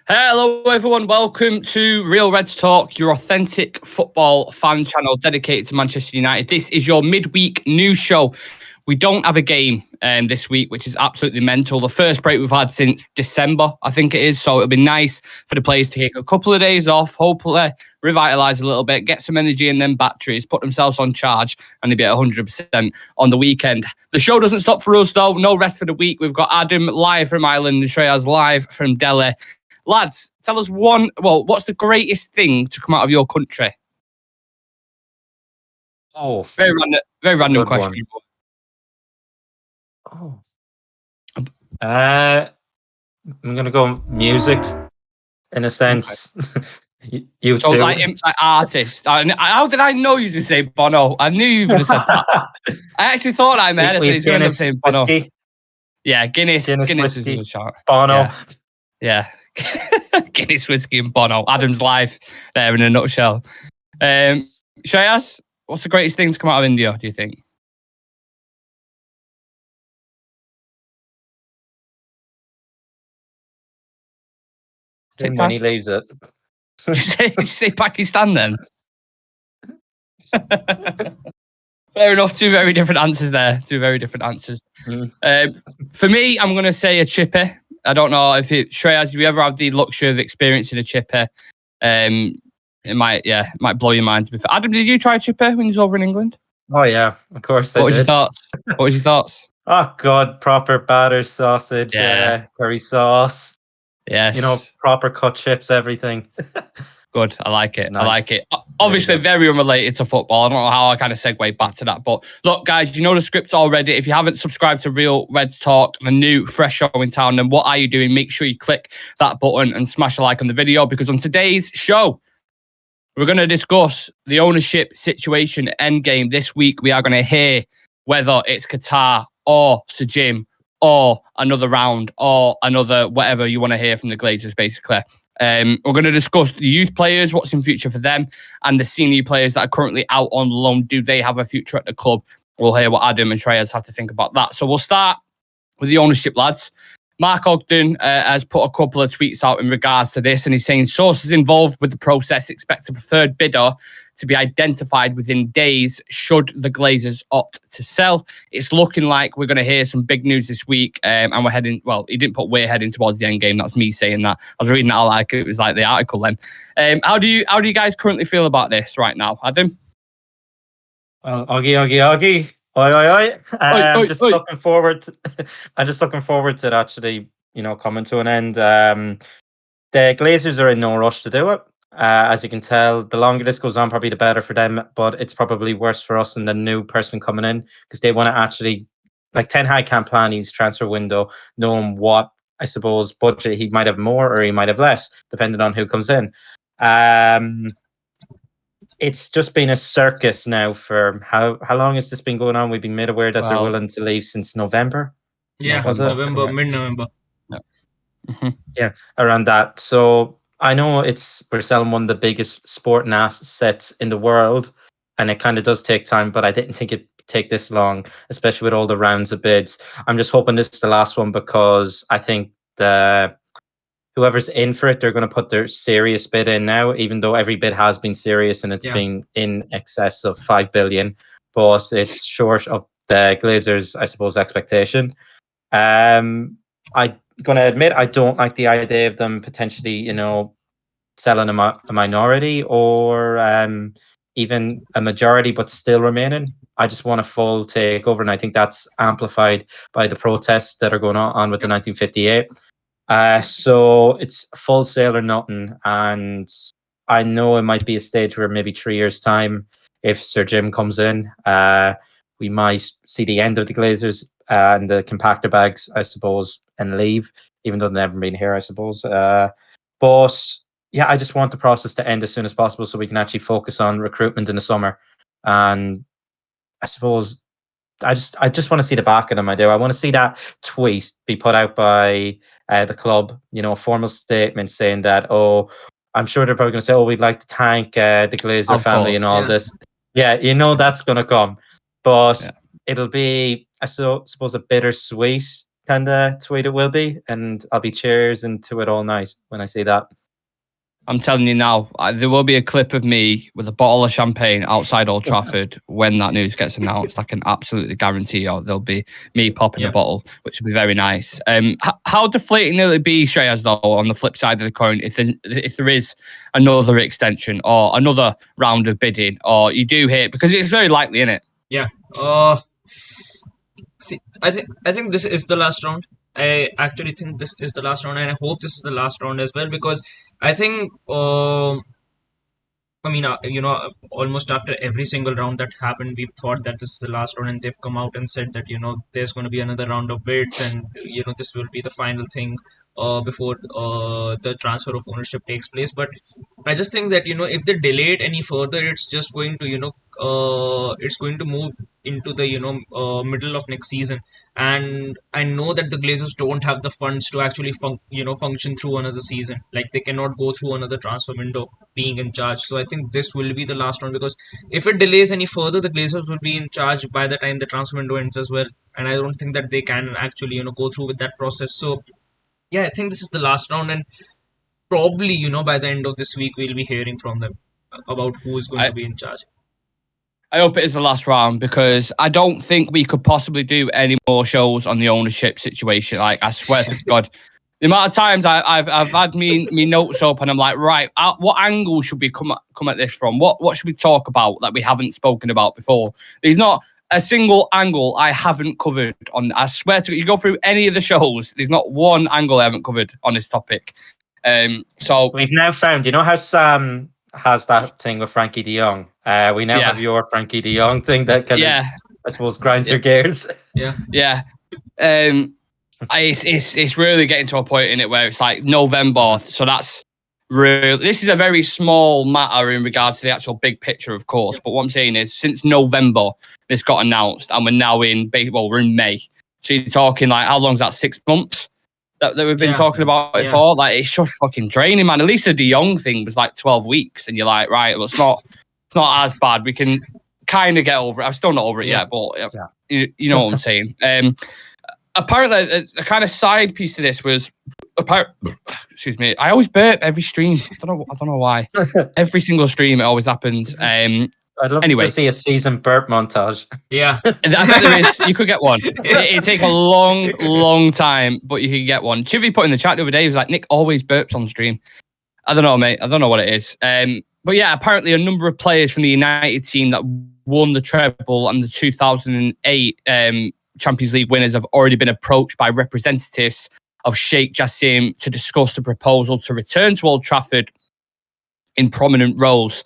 Hello, everyone. Welcome to Real Reds Talk, your authentic football fan channel dedicated to Manchester United. This is your midweek news show. We don't have a game this week, which is absolutely mental. The first break we've had since December, I think it is. So it'll be nice for the players to take a couple of days off, hopefully revitalise a little bit, get some energy in them batteries, put themselves on charge, and they'll be at 100% on the weekend. The show doesn't stop for us, though. No rest for the week. We've got Adam live from Ireland and Shreyas live from Delhi. Lads, tell us what's the greatest thing to come out of your country? Oh, very random question. I'm gonna go music, in a sense. Okay. You so, too. like artist. How did I know you to say Bono? I knew you would have said that. I actually thought I meant it. He's going to say Bono. Whiskey. Yeah, Guinness whiskey. is a shot. Bono. Yeah. Guinness, whiskey, and Bono. Adam's life there in a nutshell. Shreyas, what's the greatest thing to come out of India, do you think? When he leaves it. Did you say Pakistan then? Fair enough. Two very different answers there. For me, I'm going to say a chippy. I don't know if Shreyas, have you ever had the luxury of experiencing a chippy? It might blow your mind. Adam, did you try a chippy when you was over in England? Oh yeah, of course. What was your thoughts? Oh god, proper batter sausage, curry sauce. Yes. Proper cut chips, everything. Good. I like it. Nice. I like it. Obviously, very unrelated to football. I don't know how I kind of segue back to that. But look, guys, you know the script already. If you haven't subscribed to Real Reds Talk, the new fresh show in town, then what are you doing? Make sure you click that button and smash a like on the video, because on today's show, we're going to discuss the ownership situation at Endgame. This week, we are going to hear whether it's Qatar or Sir Jim or another round or another whatever you want to hear from the Glazers, basically. We're going to discuss the youth players, what's in future for them, and the senior players that are currently out on loan. Do they have a future at the club? We'll hear what Adam and Shreyas have to think about that. So we'll start with the ownership, lads. Mark Ogden has put a couple of tweets out in regards to this, and he's saying sources involved with the process expect a preferred bidder to be identified within days should the Glazers opt to sell. It's looking like we're going to hear some big news this week, and we're heading, well, he didn't put we're heading towards the end game. That's me saying that. I was reading that like it was like the article then. How do you guys currently feel about this right now, Adam? Well, Oggy. Oi. I'm just looking forward to it actually, coming to an end. The Glazers are in no rush to do it. As you can tell, the longer this goes on, probably the better for them. But it's probably worse for us and the new person coming in, because they want to actually, like, Ten Hag can't plan his transfer window, knowing what, I suppose, budget he might have more or he might have less, depending on who comes in. It's just been a circus now for how long has this been going on? We've been made aware that they're willing to leave since November. Yeah, mid-November. Yeah. Mm-hmm. Yeah, around that. So I know we're selling one of the biggest sporting assets in the world, and it kind of does take time, but I didn't think it'd take this long, especially with all the rounds of bids. I'm just hoping this is the last one, because I think whoever's in for it, they're going to put their serious bid in now, even though every bid has been serious and it's been in excess of 5 billion, but it's short of the Glazers, I suppose, expectation. I'm going to admit I don't like the idea of them potentially, selling a minority or even a majority, but still remaining. I just want a full takeover, and I think that's amplified by the protests that are going on with the 1958. So it's full sale or nothing, and I know it might be a stage where maybe 3 years' time, if Sir Jim comes in, we might see the end of the Glazers and the compactor bags, I suppose, and leave, even though they've never been here, I suppose. But yeah, I just want the process to end as soon as possible so we can actually focus on recruitment in the summer. And I suppose I just want to see the back of them. I do. I want to see that tweet be put out by the club, a formal statement saying that, I'm sure they're probably going to say, we'd like to thank the Glazer family and all this. Yeah, that's going to come. But it'll be, I suppose, a bittersweet kind of tweet it will be, and I'll be cheersing to it all night when I see that. I'm telling you now, there will be a clip of me with a bottle of champagne outside Old Trafford when that news gets announced. I can absolutely guarantee you there'll be me popping a bottle, which will be very nice. How deflating will it be, Shreyas, though, on the flip side of the coin, if there is another extension or another round of bidding, or you do hit, because it's very likely, isn't it? Yeah. See, I think this is the last round. I actually think this is the last round, and I hope this is the last round as well, because I think I mean, almost after every single round that's happened, we've thought that this is the last round, and they've come out and said that, there's going to be another round of bids, and, this will be the final thing before the transfer of ownership takes place. But I just think that, if they delay it any further, it's just going to, it's going to move into the, middle of next season. And I know that the Glazers don't have the funds to actually function through another season. Like, they cannot go through another transfer window being in charge. So I think this will be the last round, because if it delays any further, the Glazers will be in charge by the time the transfer window ends as well. And I don't think that they can actually, go through with that process. So yeah, I think this is the last round, and probably, by the end of this week, we'll be hearing from them about who is going to be in charge. I hope it is the last round, because I don't think we could possibly do any more shows on the ownership situation. Like, I swear to God, the amount of times I've had me notes up and I'm like, right, what angle should we come at this from? What should we talk about that we haven't spoken about before? There's not a single angle I haven't covered on. I swear to God, you go through any of the shows, there's not one angle I haven't covered on this topic. So we've now found, how Sam has that thing with Frankie de Jong. We now have your Frankie de Jong thing that kind of, I suppose, grinds your gears. Yeah. It's really getting to a point in it where it's like November. So that's really, this is a very small matter in regards to the actual big picture, of course. But what I'm saying is, since November, this got announced, and we're now we're in May. So you're talking like, how long is that? 6 months that we've been talking about it for? Like, it's just fucking draining, man. At least the De Jong thing was like 12 weeks, and you're like, right, well, it's not as bad. We can kind of get over it. I'm still not over it yet, but you know what I'm saying. Apparently, a kind of side piece to this was, excuse me, I always burp every stream. I don't know why. Every single stream, it always happens. I'd love to see a season burp montage. Yeah. I bet there is. You could get one. It'd take a long time, but you could get one. Chivy put in the chat the other day, he was like, Nick always burps on stream. I don't know, mate. I don't know what it is. But yeah, apparently a number of players from the United team that won the treble and the 2008 Champions League winners have already been approached by representatives of Sheikh Jassim to discuss the proposal to return to Old Trafford in prominent roles.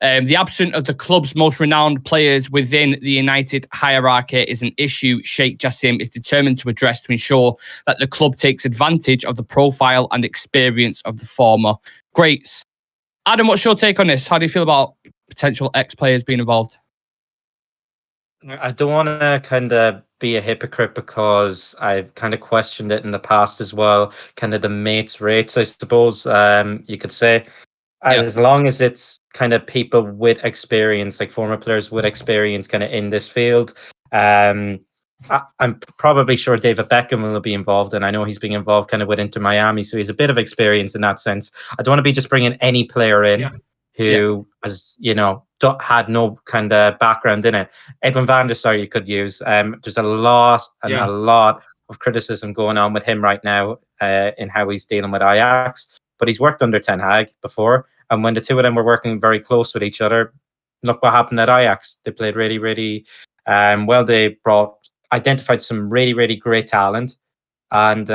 The absence of the club's most renowned players within the United hierarchy is an issue Sheikh Jassim is determined to address to ensure that the club takes advantage of the profile and experience of the former greats. Adam, what's your take on this? How do you feel about potential ex-players being involved? I don't want to kind of be a hypocrite, because I've kind of questioned it in the past as well. Kind of the mates rates, I suppose you could say. As long as it's kind of people with experience, like former players with experience kind of in this field. I'm probably sure David Beckham will be involved, and I know he's being involved kind of with Inter Miami, so he's a bit of experience in that sense. I don't want to be just bringing any player in who has, had no kind of background in it. Edwin van der Sar you could use. There's a lot of criticism going on with him right now in how he's dealing with Ajax. But he's worked under Ten Hag before, and when the two of them were working very close with each other, look what happened at Ajax. They played really, really well. They identified some really, really great talent, and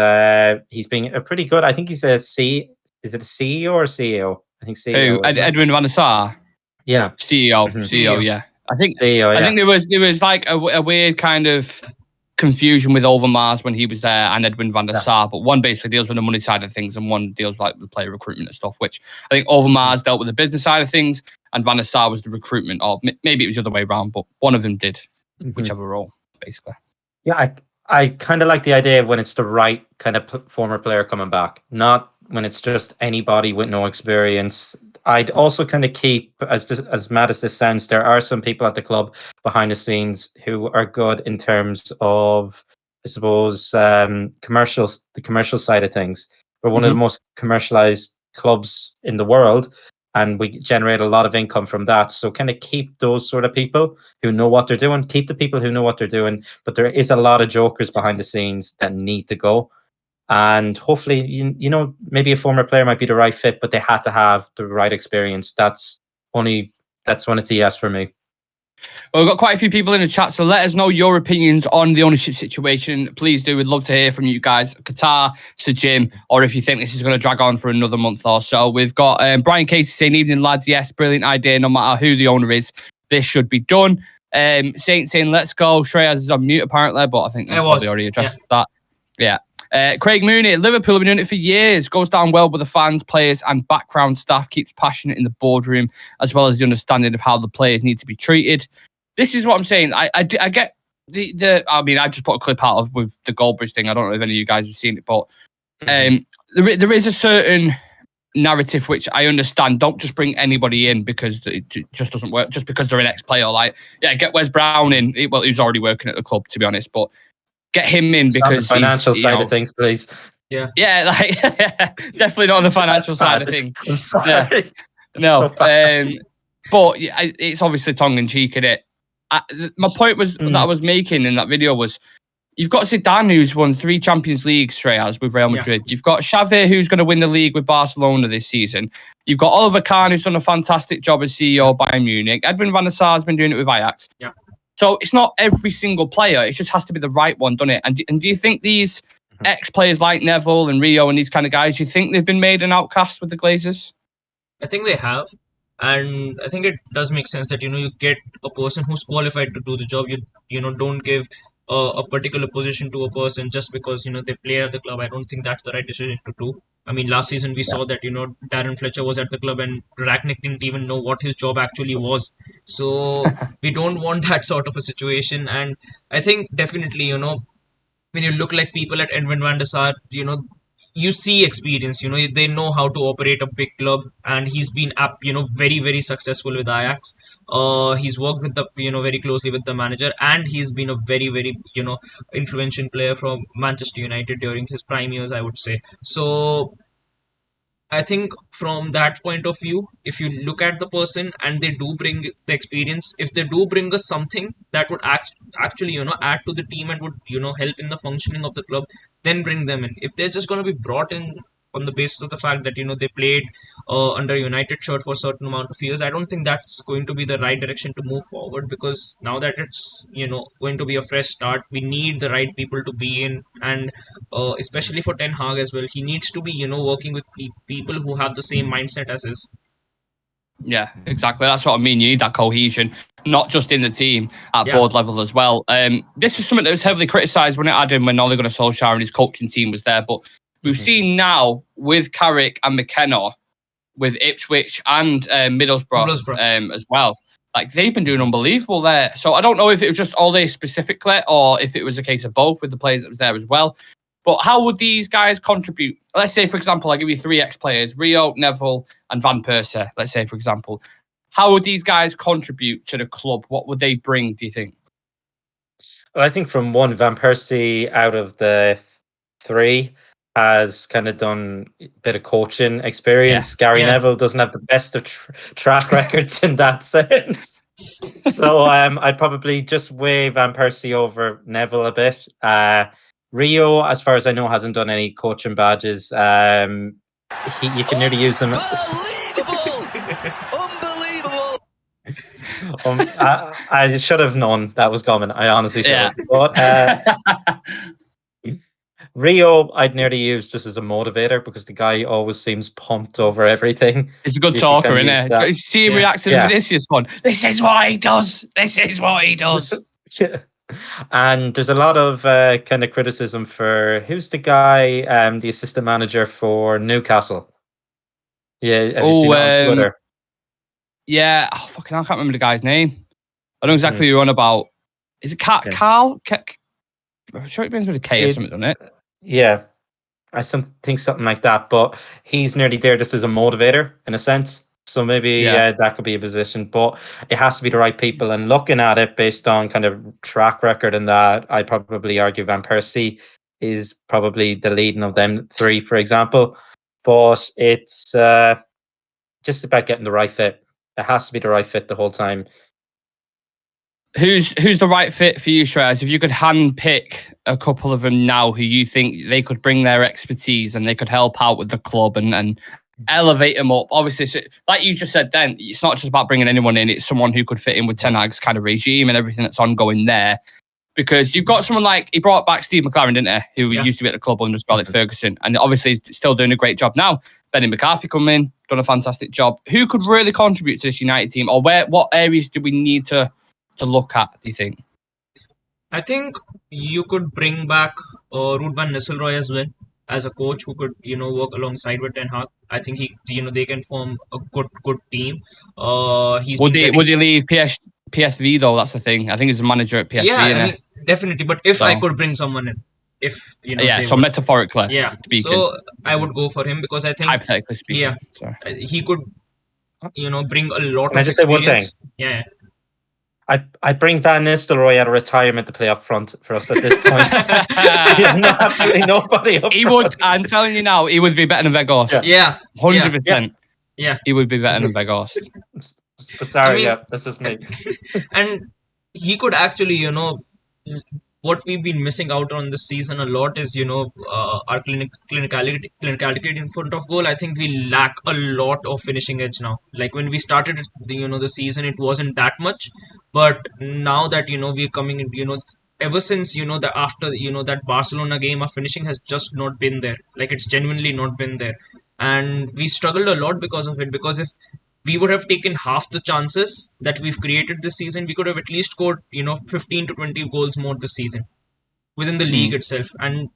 he's being a pretty good. I think he's a C. Is it a CEO or a CEO? I think CEO. Who? Edwin van der Sar. Yeah, CEO. CEO. Yeah, I think. CEO, I think there was like a weird kind of confusion with Overmars when he was there and Edwin van der Sar, but one basically deals with the money side of things and one deals like with player recruitment and stuff, which I think Overmars dealt with the business side of things and van der Sar was the recruitment, or maybe it was the other way around, but one of them did whichever role basically. Yeah, I kind of like the idea of when it's the right kind of former player coming back, not when it's just anybody with no experience. I'd also kind of keep, as mad as this sounds, there are some people at the club behind the scenes who are good in terms of I suppose, the commercial side of things. We're one of the Mhm. most commercialized clubs in the world, and we generate a lot of income from that. So kind of keep those sort of people who know what they're doing, keep the people who know what they're doing, but there is a lot of jokers behind the scenes that need to go. And hopefully, maybe a former player might be the right fit, but they had to have the right experience. That's when it's a yes for me. Well, we've got quite a few people in the chat, so let us know your opinions on the ownership situation. Please do. We'd love to hear from you guys. Qatar to Jim, or if you think this is going to drag on for another month or so. We've got Brian Casey saying, evening, lads. Yes, brilliant idea. No matter who the owner is, this should be done. Saint saying, let's go. Shreyas is on mute, apparently, but I think we probably already addressed that. Yeah. Craig Mooney, Liverpool have been doing it for years. Goes down well with the fans, players, and background staff. Keeps passionate in the boardroom, as well as the understanding of how the players need to be treated. This is what I'm saying. I get the. I mean, I just put a clip out of with the Goldbridge thing. I don't know if any of you guys have seen it, but there is a certain narrative which I understand. Don't just bring anybody in because it just doesn't work. Just because they're an ex-player, like get Wes Brown in. Well, he's already working at the club, to be honest, but get him in because the financial he's, side of things, please. Yeah, like definitely not on the financial side of things. I'm sorry. No, so bad. but it's obviously tongue in cheek in it. My point was that I was making in that video was you've got Zidane, who's won 3 Champions League Shreyas with Real Madrid. Yeah. You've got Xavi, who's going to win the league with Barcelona this season. You've got Oliver Kahn, who's done a fantastic job as CEO of Bayern Munich. Edwin van der Sar has been doing it with Ajax. Yeah. So it's not every single player. It just has to be the right one, doesn't it? And do you think these ex-players like Neville and Rio and these kind of guys, do you think they've been made an outcast with the Glazers? I think they have. And I think it does make sense that you get a person who's qualified to do the job. You don't give a particular position to a person just because they play at the club. I don't think that's the right decision to do. I mean, last season we saw that Darren Fletcher was at the club and Ragnick didn't even know what his job actually was. So we don't want that sort of a situation. And I think definitely when you look like people at Edwin van der Sar, you see experience. They know how to operate a big club, and he's been up very very successful with Ajax. He's worked with the very closely with the manager, and he's been a very very influential player from Manchester United during his prime years, I would say. So I think from that point of view, if you look at the person and they do bring the experience, if they do bring us something that would actually add to the team and would help in the functioning of the club, then bring them in. If they're just going to be brought in on the basis of the fact that they played under United shirt for a certain amount of years, I don't think that's going to be the right direction to move forward, because now that it's going to be a fresh start, we need the right people to be in. And especially for Ten Hag as well, he needs to be working with people who have the same mindset as his. Yeah, exactly. That's what I mean. You need that cohesion, not just in the team, at board level as well. This is something that was heavily criticised when Ole Gunnar Solskjaer and his coaching team was there. But we've seen now with Carrick and McKenna, with Ipswich and Middlesbrough. As well. Like, they've been doing unbelievable there. So I don't know if it was just Ole specifically or if it was a case of both with the players that was there as well. But how would these guys contribute? Let's say, for example, I'll give you 3 ex-players, Rio, Neville, and Van Persie, let's say, for example. How would these guys contribute to the club? What would they bring, do you think? Well, I think from one, Van Persie out of the 3 has kind of done a bit of coaching experience. Yeah. Gary Neville doesn't have the best of track records in that sense. So I'd probably just weigh Van Persie over Neville a bit. Rio, as far as I know, hasn't done any coaching badges. You can nearly use them. Unbelievable! I should have known that was coming. I honestly should have. But Rio, I'd nearly use just as a motivator because the guy always seems pumped over everything. He's a good talker, isn't he? See him react to the Vinicius one. This is what he does. This is what he does. And there's a lot of kind of criticism for who's the guy, the assistant manager for Newcastle. Yeah, have you seen it on Twitter? Yeah, I can't remember the guy's name. I know exactly who you're on about. Is it Carl? I'm sure it begins with a K or something, doesn't it? Yeah, I think something like that. But he's nearly there just as a motivator in a sense. So maybe that could be a position, but it has to be the right people. And looking at it based on kind of track record and that, I'd probably argue Van Persie is probably the leading of them three, for example. But it's just about getting the right fit. It has to be the right fit the whole time. Who's the right fit for you, Shreyas? If you could hand pick a couple of them now who you think they could bring their expertise and they could help out with the club and elevate them up. Obviously, so, like you just said then, it's not just about bringing anyone in, it's someone who could fit in with Ten Hag's kind of regime and everything that's ongoing there. Because you've got someone like, he brought back Steve McLaren, didn't he? Who used to be at the club under Alex Ferguson. And obviously he's still doing a great job now. Benny McCarthy come in, done a fantastic job. Who could really contribute to this United team? Or what areas do we need to look at, do you think? I think you could bring back Ruud van Nistelrooy as well as a coach who could, work alongside with Ten Hag. I think they can form a good team. Would he leave PSV though? That's the thing. I think he's a manager at PSV. Yeah, definitely. But if I could bring someone in, metaphorically, speaking. So I would go for him because I think hypothetically speaking, he could, bring a lot Can of I just say one thing? Yeah. I bring Van Nistelrooy out of retirement to play up front for us at this point. Absolutely nobody up front. I'm telling you now, he would be better than Vegas. Yeah. 100%. Yeah. He would be better than Vegas. But sorry, this is me. And he could actually, what we've been missing out on this season a lot is, our clinicality in front of goal. I think we lack a lot of finishing edge now. Like when we started the season, it wasn't that much, but now that we're coming in, ever since after that Barcelona game, our finishing has just not been there. Like it's genuinely not been there, and we struggled a lot because of it. Because if we would have taken half the chances that we've created this season, we could have at least scored 15 to 20 goals more this season within the league itself, and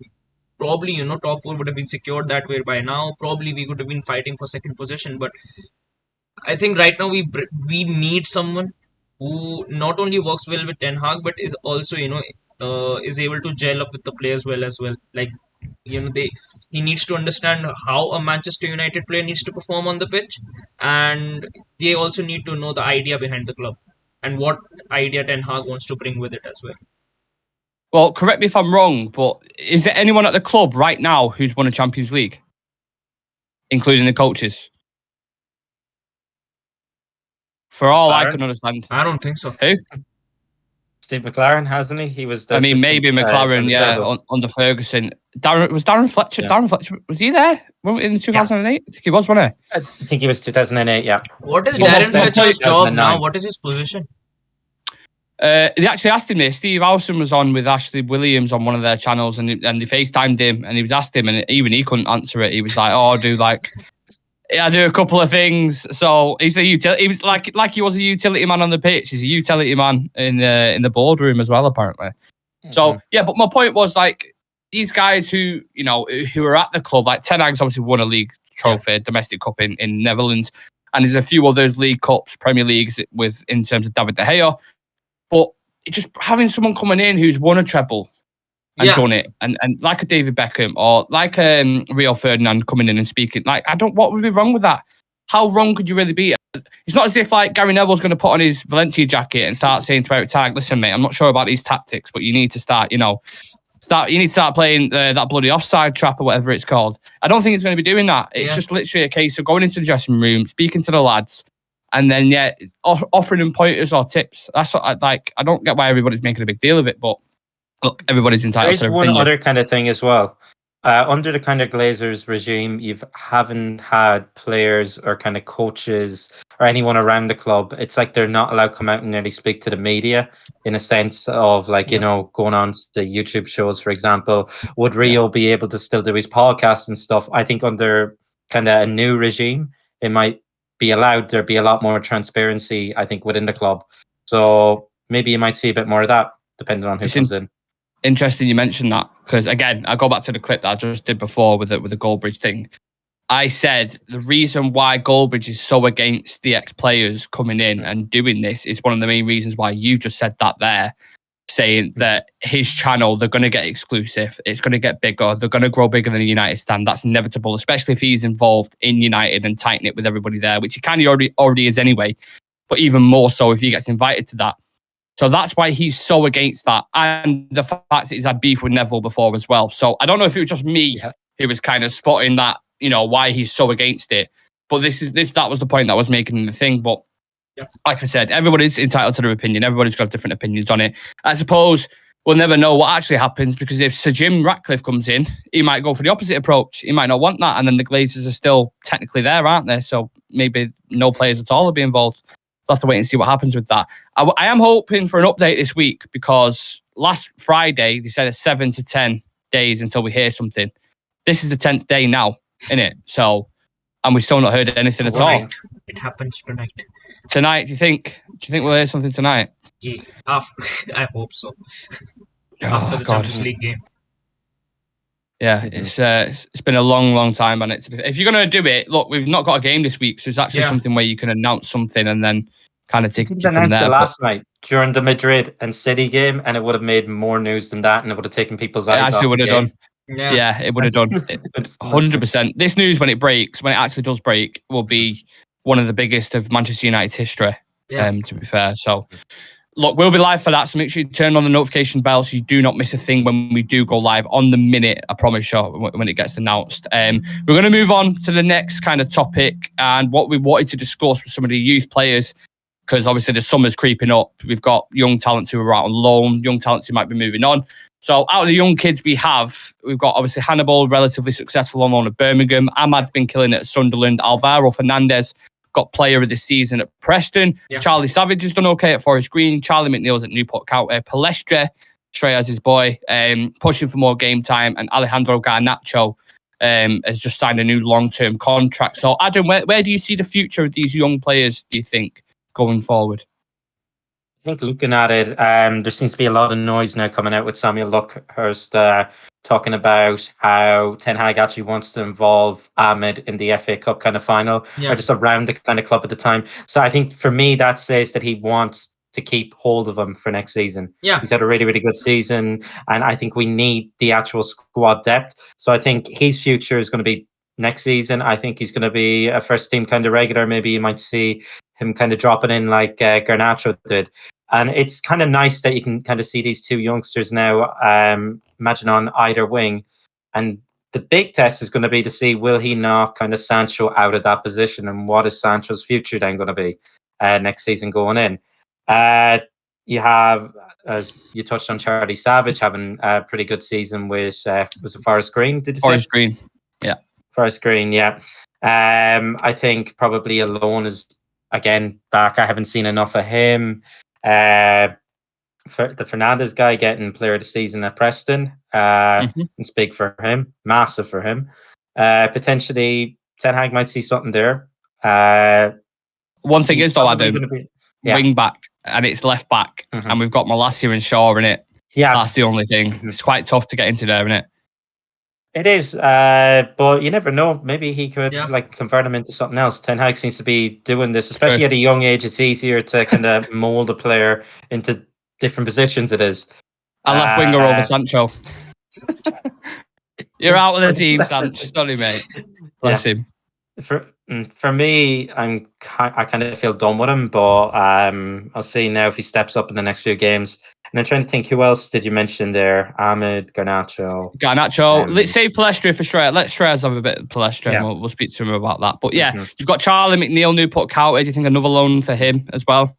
probably top four would have been secured that way by now. Probably we could have been fighting for second position. But I think right now we need someone who not only works well with Ten Hag but is also is able to gel up with the players well as well. Like he needs to understand how a Manchester United player needs to perform on the pitch, and they also need to know the idea behind the club and what idea Ten Hag wants to bring with it as well. Well, correct me if I'm wrong, but is there anyone at the club right now who's won a Champions League, including the coaches? For all I can understand. I don't think so. Who? Steve McLaren, hasn't he? He was. Maybe McLaren, under Ferguson. Darren Fletcher. Yeah. Darren Fletcher, was he there in 2008? I think he was, wasn't he? I think he was 2008. Yeah. What is Darren Fletcher's job now? What is his position? They actually asked him this. Steve Howson was on with Ashley Williams on one of their channels, and they FaceTimed him, and he was asked him, and even he couldn't answer it. He was like, "Oh, I do a couple of things." So he's he was like he was a utility man on the pitch. He's a utility man in the boardroom as well, apparently. Mm-hmm. So yeah, but my point was like these guys who are at the club, like Ten Hag's obviously won a league trophy, domestic cup in Netherlands, and there's a few others league cups, Premier Leagues in terms of David De Gea. But just having someone coming in who's won a treble and done it, and like a David Beckham or like Rio Ferdinand coming in and speaking, what would be wrong with that? How wrong could you really be? It's not as if like Gary Neville's going to put on his Valencia jacket and start saying to Eric Tag, "Listen, mate, I'm not sure about these tactics, but you need to start, you need to start playing that bloody offside trap or whatever it's called." I don't think it's going to be doing that. It's just literally a case of going into the dressing room, speaking to the lads, and then offering them pointers or tips. That's what I don't get why everybody's making a big deal of it, but look, everybody's entitled to their opinion. There's one other kind of thing as well. Under the kind of Glazers regime, you haven't had players or kind of coaches or anyone around the club. It's like they're not allowed to come out and nearly speak to the media in a sense of going on to YouTube shows, for example. Would Rio be able to still do his podcast and stuff? I think under kind of a new regime, it might be allowed. There'd be a lot more transparency, I think, within the club. So maybe you might see a bit more of that, depending on who comes in. Interesting you mentioned that, because again, I go back to the clip that I just did before with the Goldbridge thing. I said the reason why Goldbridge is so against the ex-players coming in and doing this is one of the main reasons why you just said that there. saying that his channel, they're going to get exclusive. It's going to get bigger. They're going to grow bigger than the United stand. That's inevitable, especially if he's involved in United and tighten it with everybody there, which he kind of already is anyway, but even more so if he gets invited to that. So that's why he's so against that. And the fact that he's had beef with Neville before as well. So I don't know if it was just me who was kind of spotting that, why he's so against it. But that was the point that I was making in the thing. But like I said, everybody's entitled to their opinion. Everybody's got different opinions on it. I suppose we'll never know what actually happens, because if Sir Jim Ratcliffe comes in, he might go for the opposite approach. He might not want that. And then the Glazers are still technically there, aren't they? So maybe no players at all will be involved. We'll have to wait and see what happens with that. I am hoping for an update this week, because last Friday they said it's 7 to 10 days until we hear something. This is the 10th day now, isn't it? So, and we've still not heard anything at all. It happens tonight. Tonight, do you think we'll hear something tonight? Yeah, I hope so. After the Champions League game. Yeah, it's been a long time on it. If you're going to do it, look, we've not got a game this week, so it's actually something where you can announce something and then kind of take it from there. Announced it last night during the Madrid and City game, and it would have made more news than that, and it would have taken people's eyes off. It actually would have done. Yeah, it would have done. 100%. This news, when it actually does break, will be one of the biggest of Manchester United's history, to be fair. So, look, we'll be live for that, so make sure you turn on the notification bell so you do not miss a thing when we do go live on the minute, I promise you, when it gets announced. We're going to move on to the next kind of topic, and what we wanted to discuss with some of the youth players, because obviously the summer's creeping up. We've got young talents who are out on loan, young talents who might be moving on. So out of the young kids we've got obviously Hannibal, relatively successful on loan at Birmingham. Ahmad's been killing it at Sunderland. Alvaro Fernandez got player of the season at Preston. Yeah. Charlie Savage has done okay at Forest Green. Charlie McNeil's at Newport County. Palestre, straight as his boy, pushing for more game time. And Alejandro Garnacho has just signed a new long-term contract. So Adam, where do you see the future of these young players, do you think, going forward? I think looking at it, there seems to be a lot of noise now coming out with Samuel Luckhurst talking about how Ten Hag actually wants to involve Ahmed in the FA Cup kind of final, or just around the kind of club at the time. So I think for me, that says that he wants to keep hold of him for next season. Yeah, he's had a really, really good season, and I think we need the actual squad depth. So I think his future is going to be next season. I think he's going to be a first team kind of regular. Maybe you might see him kind of dropping in like Garnacho did. And it's kind of nice that you can kind of see these two youngsters now, imagine on either wing. And the big test is going to be to see, will he knock kind of Sancho out of that position, and what is Sancho's future then going to be next season going in? You have, as you touched on, Charlie Savage having a pretty good season with, was it Forest Green? Did you say? Forest Green, yeah. Forest Green, yeah. I think probably alone is, again, back. I haven't seen enough of him. For the Fernandez guy getting player of the season at Preston, it's big for him, massive for him. Potentially, Ten Hag might see something there. One thing is though, Adam, wing back, and it's left back, and we've got Malacia and Shaw in it. Yeah, that's the only thing. It's quite tough to get into there, isn't it? It is, but you never know. Maybe he could convert him into something else. Ten Hag seems to be doing this, especially at a young age. It's easier to kind of mold a player into different positions. It is. I left winger over Sancho. You're out of the team, Sancho. Sorry, mate. Bless him. For me, I kind of feel done with him, but I'll see now if he steps up in the next few games. And I'm trying to think, who else did you mention there? Ahmed, Garnacho. Let's save Palestre for Strayers. Let Strayers have a bit of Palestre, and we'll speak to him about that. But yeah, you've got Charlie McNeil, Newport County. Do you think another loan for him as well?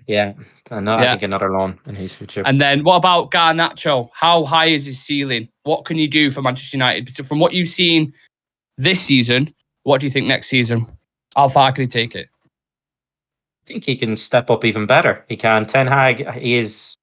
Yeah, I think another loan in his future. And then what about Garnacho? How high is his ceiling? What can you do for Manchester United? So from what you've seen this season, what do you think next season? How far can he take it? I think he can step up even better. He can. Ten Hag, he is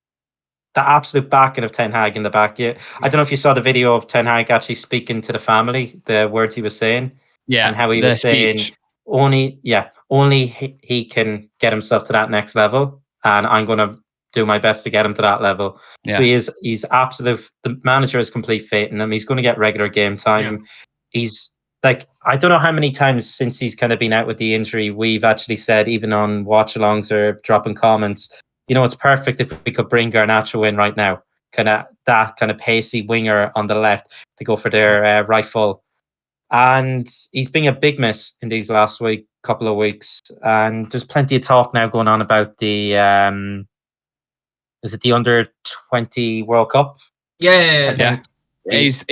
the absolute backing of Ten Hag in the back. Yeah, I don't know if you saw the video of Ten Hag actually speaking to the family, the words he was saying, and how he was saying only he can get himself to that next level, and I'm going to do my best to get him to that level. Yeah. So he's absolute. The manager has complete faith in him. He's going to get regular game time. Yeah. He's like, I don't know how many times since he's kind of been out with the injury, we've actually said, even on watch-alongs or dropping comments, it's perfect if we could bring Garnacho in right now. That kind of pacey winger on the left to go for their right full. And he's been a big miss in these last couple of weeks. And there's plenty of talk now going on about the is it the under-20 World Cup? Yeah. He's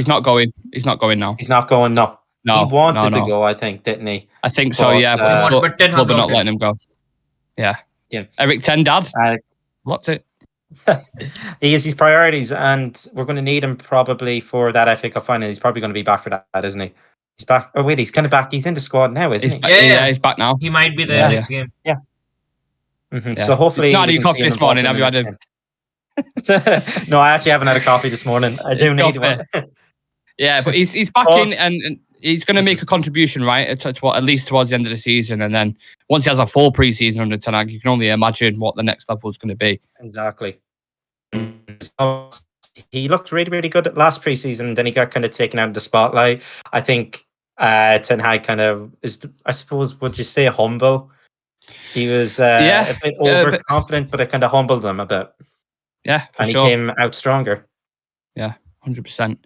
not going. He's not going now. He's not going. No. No, he wanted no. to go, I think, didn't he? I think so. Yeah, but Ten Hag club are not letting him go. Yeah. Eric Ten Dad locked it. He has his priorities, and we're going to need him probably for that FA Cup final. He's probably going to be back for that, isn't he? He's back. Oh wait, he's kind of back. He's in the squad now, isn't he? Yeah, he's back now. He might be there next game. Yeah. Mm-hmm. Yeah. So hopefully, not had your coffee this morning. Have you had him? No, I actually haven't had a coffee this morning. I do need one. Yeah, but he's back in, and he's going to make a contribution, right? At least towards the end of the season, and then once he has a full pre-season under Ten Hag, you can only imagine what the next level is going to be. Exactly. So he looked really, really good at last pre-season. Then he got kind of taken out of the spotlight. I think Ten Hag kind of is, I suppose, would you say humble? He was a bit overconfident, but it kind of humbled him a bit. Yeah, and he came out stronger. Yeah, 100%.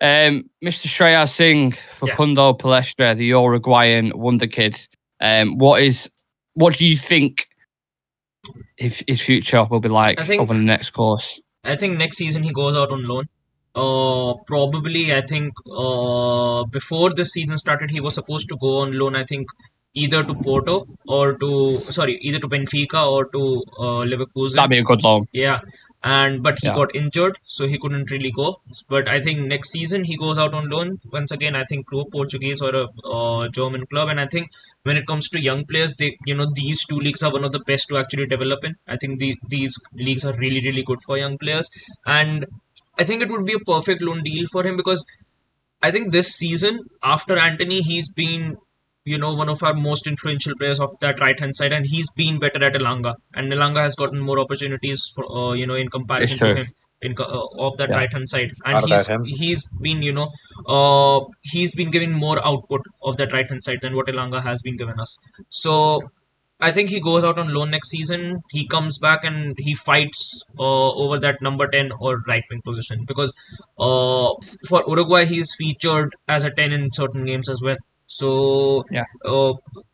Mr. Shreya Singh, Facundo Palestra, the Uruguayan wonder kid. What do you think his future will be like over the next course? I think next season he goes out on loan. Probably, I think before the season started, he was supposed to go on loan. I think either to Porto either to Benfica or to Leverkusen. That'd be a good loan. Yeah. But he got injured, so he couldn't really go. But I think next season he goes out on loan once again. I think to a Portuguese or a German club. And I think when it comes to young players, these two leagues are one of the best to actually develop in. I think these leagues are really, really good for young players, and I think it would be a perfect loan deal for him, because I think this season after Anthony, he's been one of our most influential players of that right hand side, and he's been better at Elanga, and Elanga has gotten more opportunities for in comparison to him of that right hand side, and he's been he's been giving more output of that right hand side than what Elanga has been giving us. So I think he goes out on loan next season. He comes back and he fights over that number 10 or right wing position, because for Uruguay he's featured as a 10 in certain games as well. So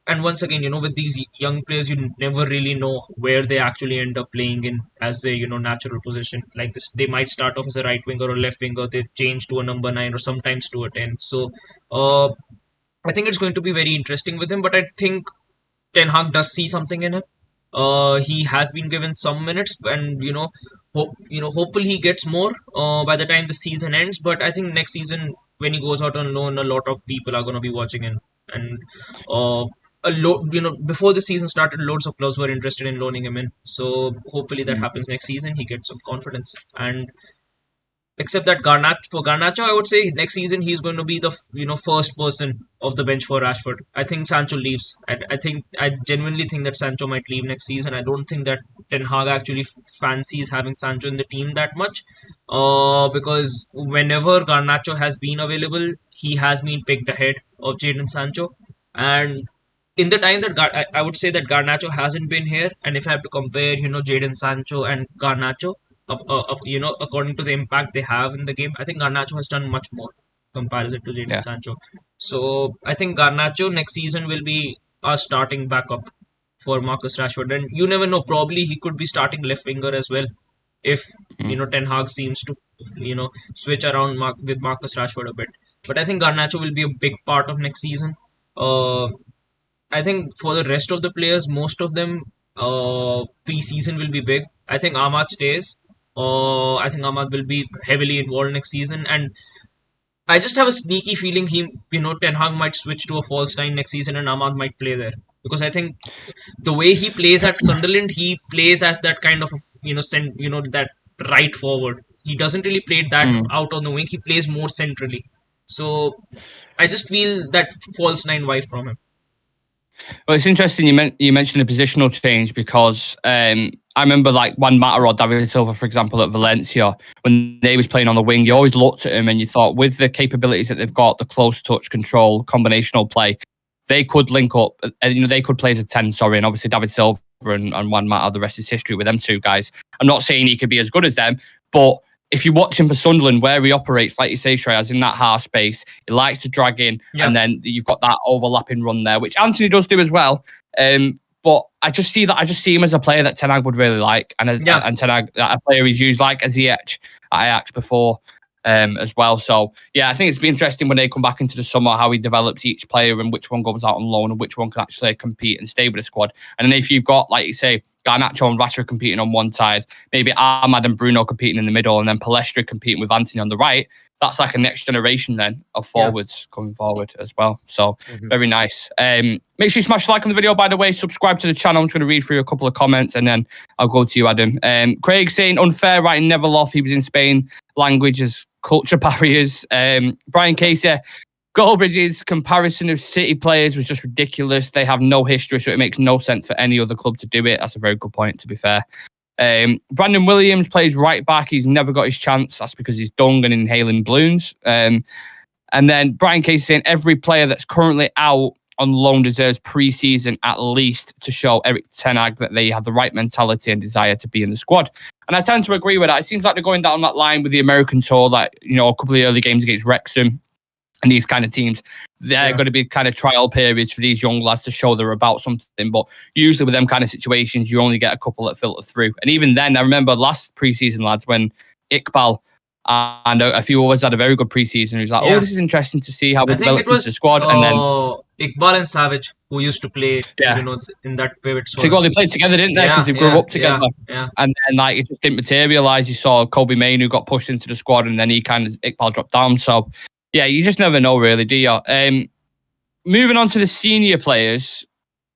and once again, with these young players, you never really know where they actually end up playing in as their natural position. Like this, they might start off as a right winger or left winger. They change to a number 9 or sometimes to a 10. So I think it's going to be very interesting with him. But I think Ten Hag does see something in him. He has been given some minutes, and hopefully he gets more by the time the season ends. But I think next season, when he goes out on loan, a lot of people are going to be watching him, and before the season started, loads of clubs were interested in loaning him in. So hopefully that happens next season. He gets some confidence, and except that Garnacho, I would say next season he's going to be the first person off the bench for Rashford. I think Sancho leaves. I genuinely think that Sancho might leave next season. I don't think that Ten Hag actually fancies having Sancho in the team that much, because whenever Garnacho has been available, he has been picked ahead of Jadon Sancho. And in the time that I would say that Garnacho hasn't been here, and if I have to compare Jadon Sancho and Garnacho, according to the impact they have in the game, I think Garnacho has done much more comparison to Jadon Sancho. So I think Garnacho next season will be our starting backup for Marcus Rashford, and you never know, probably he could be starting left winger as well if Ten Hag seems to switch around with Marcus Rashford a bit. But I think Garnacho will be a big part of next season. I think for the rest of the players, most of them pre-season will be big. I think Ahmad stays. I think Ahmad will be heavily involved next season, and I just have a sneaky feeling Ten Hag might switch to a false nine next season, and Ahmad might play there, because I think the way he plays at Sunderland, he plays as that kind of that right forward. He doesn't really play that out on the wing. He plays more centrally. So I just feel that false nine vibe from him. Well, it's interesting you mentioned a positional change, because I remember like Juan Mata or David Silva, for example, at Valencia, when they was playing on the wing, you always looked at him and you thought, with the capabilities that they've got, the close touch control, combinational play, they could link up, they could play as a 10, and obviously David Silva and Juan Mata, the rest is history with them two guys. I'm not saying he could be as good as them, but if you watch him for Sunderland, where he operates, like you say, Shreyas, in that half space, he likes to drag in, and then you've got that overlapping run there, which Anthony does do as well. But I just see him as a player that Ten Hag would really like, and Ten Hag, a player he's used like Ziyech at Ajax before as well. So yeah, I think it's been interesting when they come back into the summer how he develops each player and which one goes out on loan and which one can actually compete and stay with the squad. And then if you've got, like you say, Garnacho and Rashford competing on one side, maybe Ahmad and Bruno competing in the middle, and then Palestra competing with Anthony on the right. That's like a next generation then of forwards coming forward as well. So very nice. Make sure you smash the like on the video, by the way. Subscribe to the channel. I'm just going to read through a couple of comments and then I'll go to you, Adam. Craig saying unfair writing Neville off. He was in Spain. Language is culture barriers. Brian Casey, Goldbridge's comparison of City players was just ridiculous. They have no history, so it makes no sense for any other club to do it. That's a very good point, to be fair. Brandon Williams plays right back. He's never got his chance. That's because he's dung and inhaling balloons. And then Brian Casey saying every player that's currently out on loan deserves pre-season at least to show Erik ten Hag that they have the right mentality and desire to be in the squad. And I tend to agree with that. It seems like they're going down that line with the American tour, like, you know, a couple of early games against Wrexham and these kind of teams. They're going to be kind of trial periods for these young lads to show they're about something. But usually with them kind of situations, you only get a couple that filter through. And even then, I remember last pre-season, lads, when Iqbal and a few others had a very good pre-season. He was like, oh, this is interesting to see how we develop into the squad. And then Iqbal and Savage, who used to play, you know, in that pivot. So they played together, didn't they? Because they grew up together. And then, like, it just didn't materialise. You saw Kobe Main, who got pushed into the squad, and then Iqbal dropped down. So, yeah, you just never know, really, do you? Moving on to the senior players,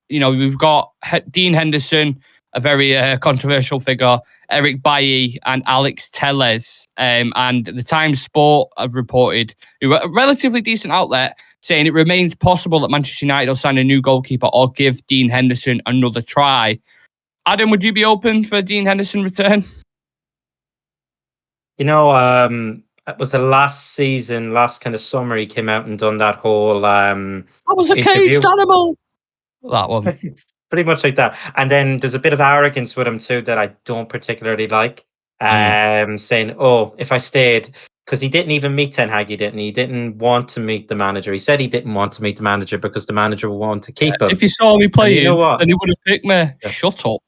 you know, we've got Dean Henderson, a very controversial figure, Eric Bailly and Alex Telles. And the Times Sport have reported, who are a relatively decent outlet, saying it remains possible that Manchester United will sign a new goalkeeper or give Dean Henderson another try. Adam, would you be open for Dean Henderson return? You know, it was the last season, last kind of summer, he came out and done that whole I was a caged animal. That one. Pretty much like that. And then there's a bit of arrogance with him too that I don't particularly like. Saying, oh, if I stayed, because he didn't even meet Ten Hag, he didn't want to meet the manager. He said he didn't want to meet the manager because the manager would want to keep him. If he saw me playing, you know what? then he would have picked me. Yeah. Shut up,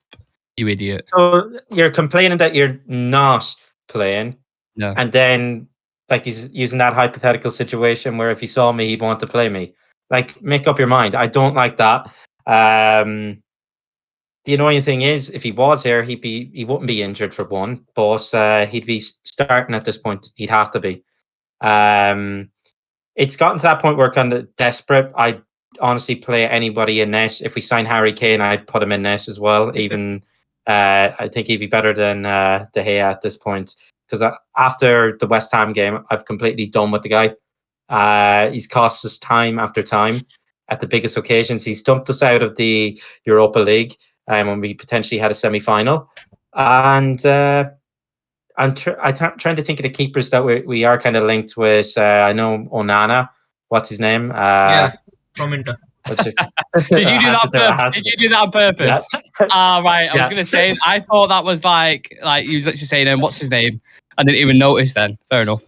you idiot. So you're complaining that you're not playing. No. And then, like, he's using that hypothetical situation where if he saw me, he'd want to play me. Like, make up your mind. I don't like that. The annoying thing is, if he was here, he wouldn't be injured for one, but he'd be starting at this point. He'd have to be. It's gotten to that point where kind of desperate. I'd honestly play anybody in net. If we sign Harry Kane, I'd put him in net as well. Even I think he'd be better than De Gea at this point. Because after the West Ham game, I've completely done with the guy. He's cost us time after time at the biggest occasions. He's dumped us out of the Europa League when we potentially had a semi-final. And I'm trying to think of the keepers that we are kind of linked with. I know Onana. What's his name? From Inter. Did you do that on purpose? Right. I was going to say, I thought that was like you was literally saying, what's his name? I didn't even notice then. Fair enough.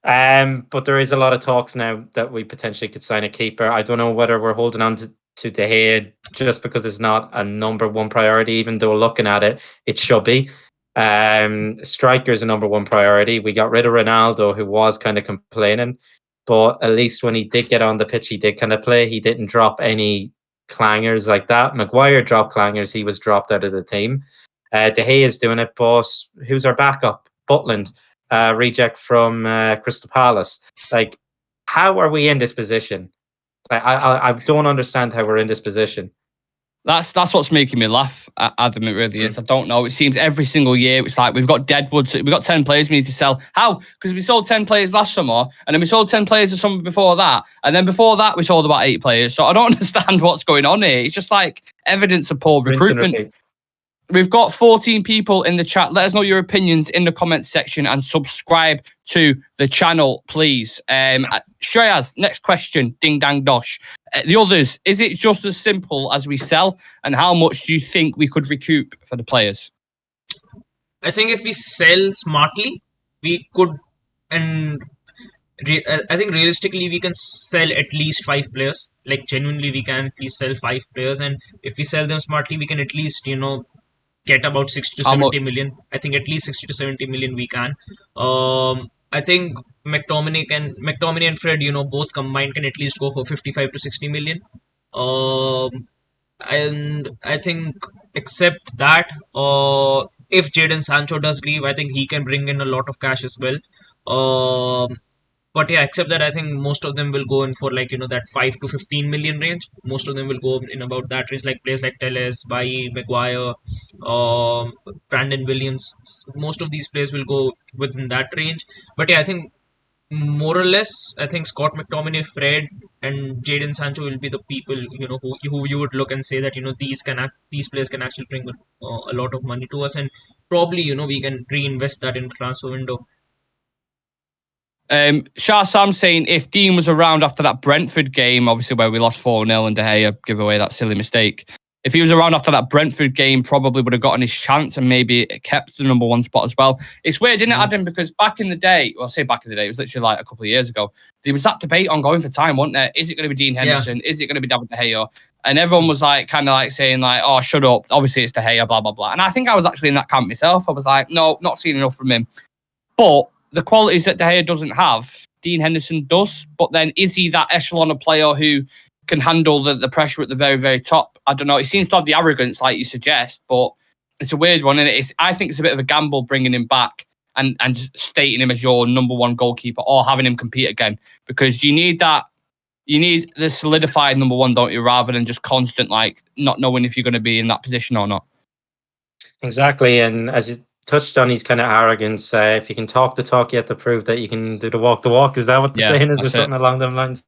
But there is a lot of talks now that we potentially could sign a keeper. I don't know whether we're holding on to De Gea just because it's not a number one priority, even though looking at it, it should be. Striker is a number one priority. We got rid of Ronaldo, who was kind of complaining, but at least when he did get on the pitch, he did kind of play. He didn't drop any clangers like that. Maguire dropped clangers. He was dropped out of the team. De Gea is doing it, but who's our backup? Butland, reject from Crystal Palace. Like, how are we in this position? I don't understand how we're in this position. That's what's making me laugh, Adam. It really is. I don't know. It seems every single year it's like we've got deadwood. We've got 10 players we need to sell. How? Because we sold 10 players last summer, and then we sold 10 players the summer before that, and then before that we sold about 8 players. So I don't understand what's going on here. It's just like evidence of poor recruitment. We've got 14 people in the chat. Let us know your opinions in the comments section and subscribe to the channel, please. Shreyas, next question. Ding dang dosh. The others, is it just as simple as we sell? And how much do you think we could recoup for the players? I think if we sell smartly, we could, and I think realistically we can sell at least 5 players. Like genuinely, we can at least sell 5 players, and if we sell them smartly, we can at least get about 60 to How 70 much? million. I think at least 60 to 70 million we can. I think McTominay and Fred, both combined can at least go for 55 to 60 million. And I think except that, if Jadon Sancho does leave, I think he can bring in a lot of cash as well. But yeah, except that, I think most of them will go in for that 5 to 15 million range. Most of them will go in about that range, like players like Telles, Bailly, Maguire, Brandon Williams. Most of these players will go within that range. But yeah, I think more or less, I think Scott McTominay, Fred, and Jadon Sancho will be the people who you would look and say that these players can actually bring a lot of money to us, and probably we can reinvest that in the transfer window. Shah Sam saying if Dean was around after that Brentford game, obviously where we lost 4-0 and De Gea gave away that silly mistake. If he was around after that Brentford game, probably would have gotten his chance and maybe kept the number one spot as well. It's weird, isn't it, Adam? Because back in the day, well, I say back in the day, it was literally like a couple of years ago, there was that debate ongoing for time, wasn't there? Is it going to be Dean Henderson? Yeah. Is it going to be David De Gea? And everyone was like, kind of like saying like, oh, shut up. Obviously it's De Gea, blah, blah, blah. And I think I was actually in that camp myself. I was like, no, not seeing enough from him. But the qualities that De Gea doesn't have, Dean Henderson does. But then is he that echelon of player who can handle the pressure at the very, very top? I don't know. He seems to have the arrogance, like you suggest, but it's a weird one, and I think it's a bit of a gamble bringing him back and stating him as your number one goalkeeper or having him compete again, because you need that. You need the solidified number one, don't you, rather than just constant like not knowing if you're going to be in that position or not. Exactly, and as you touched on his kind of arrogance, if you can talk the talk, you have to prove that you can do the walk. Is that what the saying is, or something along those lines?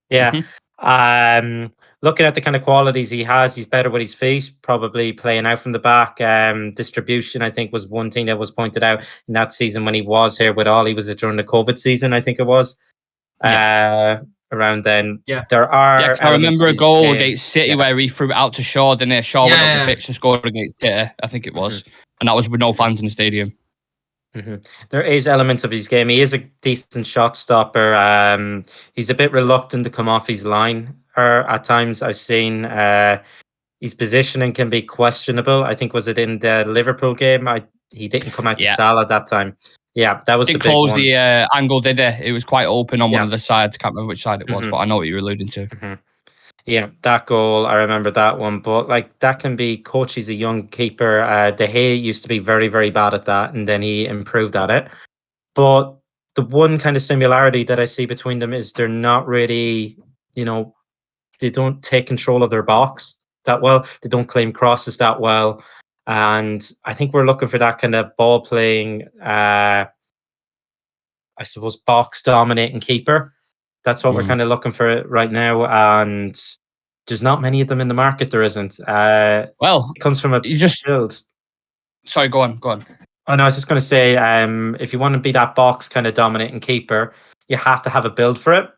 Yeah. Mm-hmm. Looking at the kind of qualities he has, he's better with his feet, probably playing out from the back. Distribution, I think, was one thing that was pointed out in that season when he was here with Ollie. Was it during the COVID season? I think it was. Around then. Yeah. There are. Yeah, I remember a goal against City where he threw it out to Shaw, didn't he? Shaw went up the pitch and scored against City, I think it was. And that was with no fans in the stadium. There is elements of his game. He is a decent shot stopper. He's a bit reluctant to come off his line. At times, I've seen his positioning can be questionable. I think was it in the Liverpool game? He didn't come out to Salah that time. Yeah, that was the big one. Didn't close the angle, did it? It was quite open on one of the sides. Can't remember which side it was, but I know what you're alluding to. Yeah, that goal, I remember that one. But like that can be, coach, he's a young keeper. De Gea used to be very, very bad at that, and then he improved at it. But the one kind of similarity that I see between them is they're not really, they don't take control of their box that well. They don't claim crosses that well. And I think we're looking for that kind of ball playing, I suppose, box dominating keeper. That's what we're kind of looking for right now. And there's not many of them in the market. There isn't. Well, it comes from a build. Sorry, go on. Oh, no, I was just going to say, if you want to be that box kind of dominating keeper, you have to have a build for it.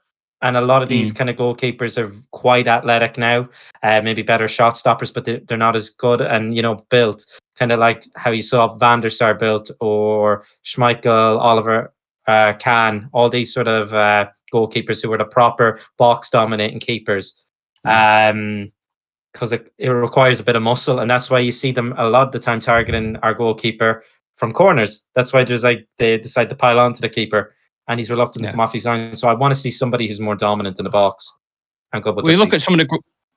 And a lot of these kind of goalkeepers are quite athletic now, maybe better shot stoppers, but they're not as good and, built. Kind of like how you saw Van der Sar built, or Schmeichel, Oliver Kahn, all these sort of goalkeepers who are the proper box dominating keepers. Because it requires a bit of muscle, and that's why you see them a lot of the time targeting our goalkeeper from corners. That's why they decide to pile on to the keeper, and he's reluctant to come off his line. So I want to see somebody who's more dominant in the box. And good with we look at some of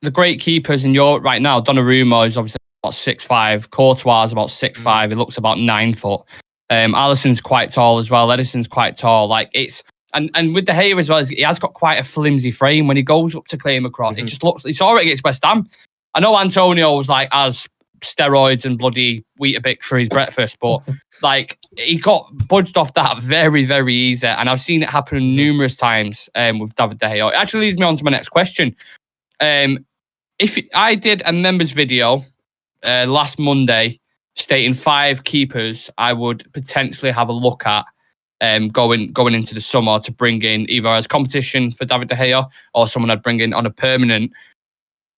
the great keepers in Europe right now. Donnarumma is obviously about 6'5". Courtois is about 6'5". He looks about 9 foot. Alisson's quite tall as well. Edison's quite tall. Like it's and with De Gea as well, he has got quite a flimsy frame. When he goes up to claim a cross, it just looks. It's already against West Ham. I know Antonio was like as steroids and bloody Weetabix for his breakfast, but like he got budged off that very, very easy, and I've seen it happen numerous times with David De Gea. It actually leads me on to my next question. If I did a members video last Monday stating 5 keepers I would potentially have a look at going into the summer to bring in either as competition for David De Gea or someone I'd bring in on a permanent.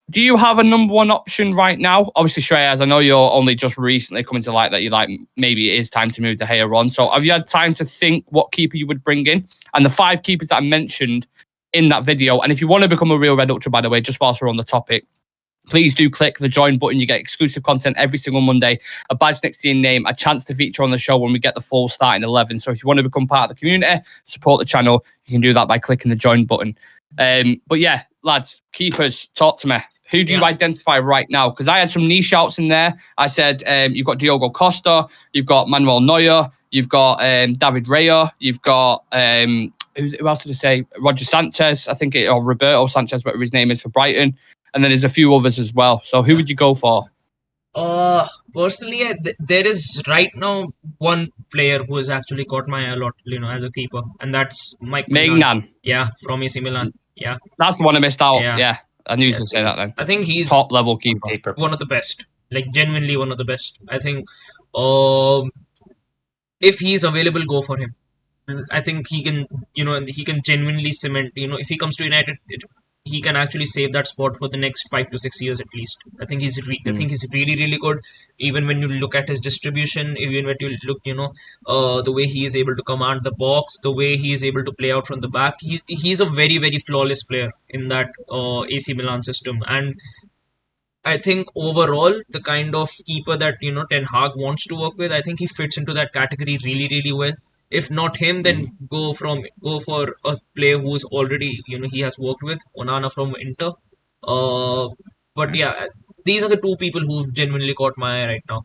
Do you have a number one option right now? Obviously, Shreyas, I know you're only just recently coming to light that you like maybe it is time to move De Gea on. So have you had time to think what keeper you would bring in? And the 5 keepers that I mentioned in that video. And if you want to become a real Red Ultra, by the way, just whilst we're on the topic, please do click the join button. You get exclusive content every single Monday, a badge next to your name, a chance to feature on the show when we get the full starting 11. So if you want to become part of the community, support the channel, you can do that by clicking the join button. But yeah, lads, keepers, talk to me. Who do you identify right now? Because I had some niche outs in there. I said you've got Diogo Costa, you've got Manuel Neuer, you've got David Raya, you've got who else did I say? Roger Sanchez, I think, or Roberto Sanchez, whatever his name is, for Brighton. And then there's a few others as well. So who would you go for? Personally, there is right now one player who has actually caught my eye a lot, as a keeper, and that's Mike Maignan. Yeah, from AC Milan. Yeah, that's the one I missed out. Yeah, I knew you could say that then. I think he's top level keeper, one of the best, like genuinely one of the best. I think, if he's available, go for him. I think he can, he can genuinely cement. If he comes to United, he can actually save that spot for the next 5 to 6 years at least. I think he's really, really good. Even when you look at his distribution, even when you look, the way he is able to command the box, the way he is able to play out from the back, he's a very, very flawless player in that AC Milan system. And I think overall, the kind of keeper that Ten Hag wants to work with, I think he fits into that category really, really well. If not him, then go for a player who's already he has worked with, Onana from Inter. But yeah, these are the 2 people who've genuinely caught my eye right now.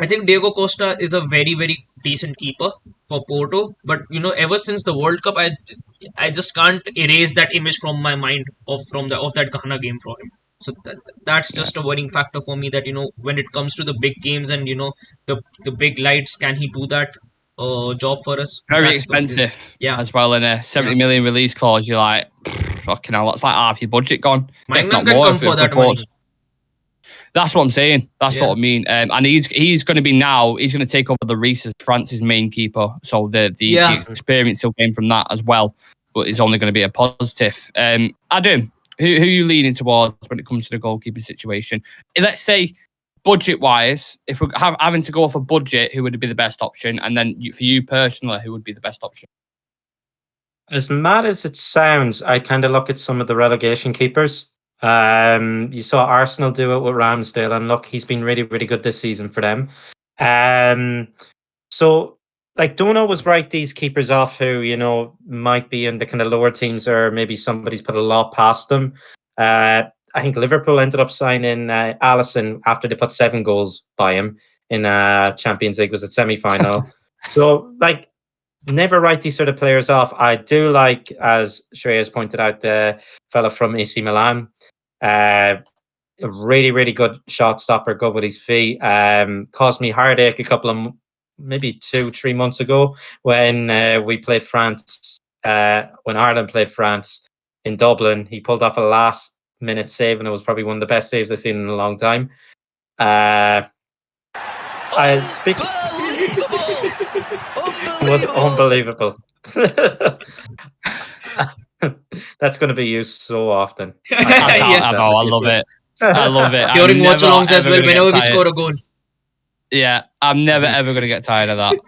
I think Diego Costa is a very, very decent keeper for Porto, but ever since the World Cup, I just can't erase that image from my mind of that Ghana game for him. So that's just a worrying factor for me that when it comes to the big games and the big lights, can he do that job for us? Very expensive, as well. In a 70 million release clause, you're like, fucking hell, that's like half your budget gone. If not more, come for that money. That's what I'm saying. That's what I mean. And he's going to be he's going to take over the Reece as France's main keeper. So the experience he'll gain from that as well, but it's only going to be a positive. Adam, who are you leaning towards when it comes to the goalkeeping situation? Let's say, budget-wise, if we're having to go off a budget, who would be the best option? And then for you personally, who would be the best option? As mad as it sounds, I kind of look at some of the relegation keepers. You saw Arsenal do it with Ramsdale, and look, he's been really, really good this season for them. So, like, don't always write these keepers off who, might be in the kind of lower teams, or maybe somebody's put a lot past them. I think Liverpool ended up signing Alisson after they put 7 goals by him in Champions League, was a semi-final. So, like, never write these sort of players off. I do like, as Shreyas pointed out, the fella from AC Milan. A really, really good shot stopper, good with his feet. Caused me heartache a couple of, maybe 2-3 months ago when we played France, when Ireland played France in Dublin. He pulled off a last-minute save, and it was probably one of the best saves I've seen in a long time. It was unbelievable. That's going to be used so often. I love it. I love it. During watch-alongs as well, whenever we score a goal. Yeah, I'm never ever going to get tired of that.